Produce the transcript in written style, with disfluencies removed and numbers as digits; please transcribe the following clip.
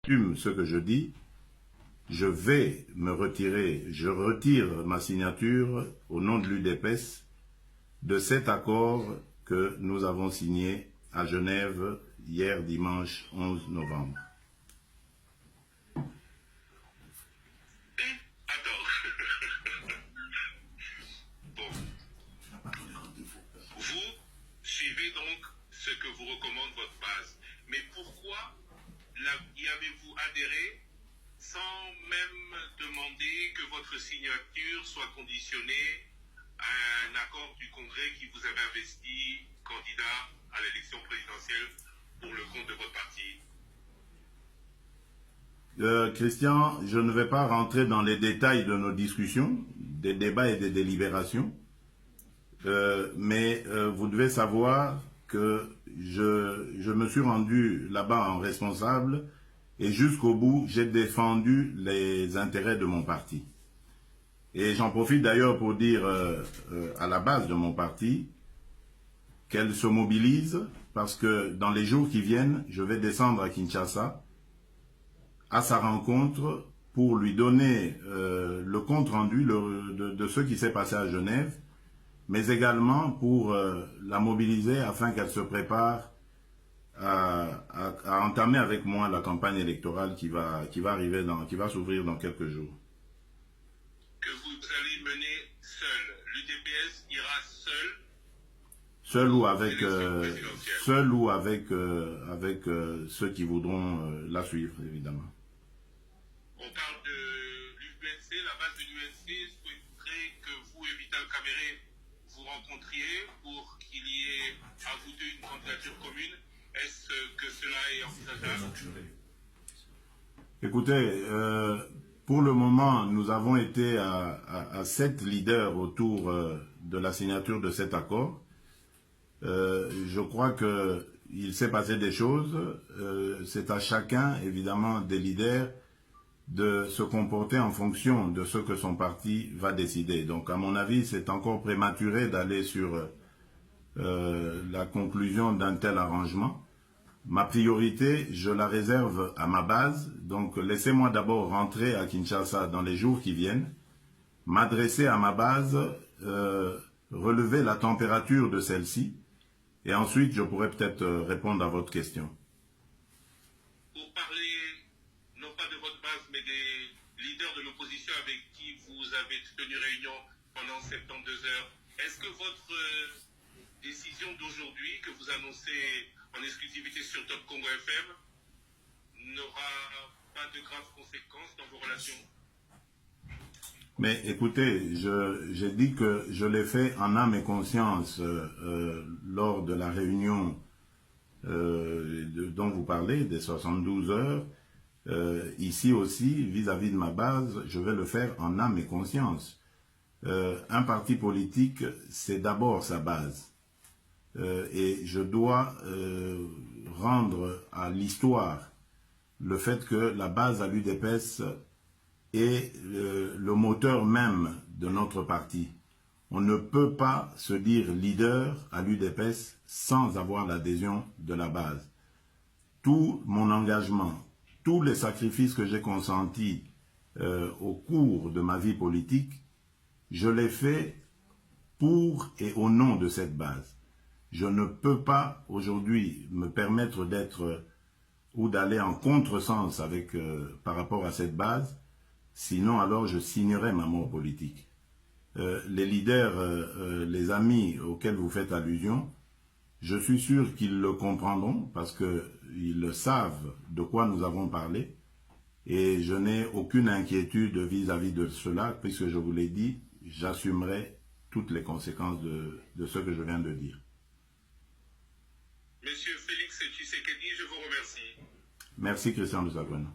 j'assume ce que je dis, je vais me retirer, je retire ma signature au nom de l'UDPS de cet accord que nous avons signé à Genève hier dimanche 11 novembre. Attends. Bon. Vous suivez donc ce que vous recommande votre base, mais pourquoi y avez-vous adhéré sans même demander que votre signature soit conditionnée à un accord du Congrès qui vous avait investi candidat à l'élection présidentielle pour le compte de votre parti? Christian, je ne vais pas rentrer dans les détails de nos discussions, des débats et des délibérations, mais vous devez savoir que je me suis rendu là-bas en responsable et jusqu'au bout, j'ai défendu les intérêts de mon parti. Et j'en profite d'ailleurs pour dire à la base de mon parti qu'elle se mobilise parce que dans les jours qui viennent, je vais descendre à Kinshasa à sa rencontre pour lui donner le compte-rendu de ce qui s'est passé à Genève, mais également pour la mobiliser afin qu'elle se prépare à entamer avec moi la campagne électorale qui va arriver qui va s'ouvrir dans quelques jours. Que vous allez mener seul. L'UDPS ira seul. Seul ou avec ceux qui voudront la suivre, évidemment. On parle de l'UNC, la base de l'UNC souhaiterait que vous et Vital Kamerhe vous rencontriez pour qu'il y ait à vous deux une candidature commune. Est-ce que cela est envisageable? Écoutez, pour le moment, nous avons été à 7 leaders autour de la signature de cet accord. Je crois qu'il s'est passé des choses. C'est à chacun, évidemment, des leaders de se comporter en fonction de ce que son parti va décider. Donc, à mon avis, c'est encore prématuré d'aller sur la conclusion d'un tel arrangement. Ma priorité, je la réserve à ma base. Donc, laissez-moi d'abord rentrer à Kinshasa dans les jours qui viennent, m'adresser à ma base, relever la température de celle-ci, et ensuite, je pourrai peut-être répondre à votre question. Pour parler, non pas de votre base, mais des leaders de l'opposition avec qui vous avez tenu réunion pendant 72 heures, est-ce que votre décision d'aujourd'hui, que vous annoncez en exclusivité sur Top Congo FM, n'aura pas de graves conséquences dans vos relations? Mais écoutez, j'ai dit que je l'ai fait en âme et conscience lors de la réunion dont vous parlez, des 72 heures. Ici aussi, vis-à-vis de ma base, je vais le faire en âme et conscience. Un parti politique, c'est d'abord sa base. Et je dois rendre à l'histoire le fait que la base à l'UDPS est le moteur même de notre parti. On ne peut pas se dire leader à l'UDPS sans avoir l'adhésion de la base. Tout mon engagement, tous les sacrifices que j'ai consentis au cours de ma vie politique, je les fais pour et au nom de cette base. Je ne peux pas aujourd'hui me permettre d'être ou d'aller en contresens avec par rapport à cette base, sinon alors je signerai ma mort politique. Les leaders, les amis auxquels vous faites allusion, je suis sûr qu'ils le comprendront parce qu'ils savent de quoi nous avons parlé et je n'ai aucune inquiétude vis-à-vis de cela puisque je vous l'ai dit, j'assumerai toutes les conséquences de ce que je viens de dire. Monsieur Félix Tshisekedi, je vous remercie. Merci Christian Lusakwana.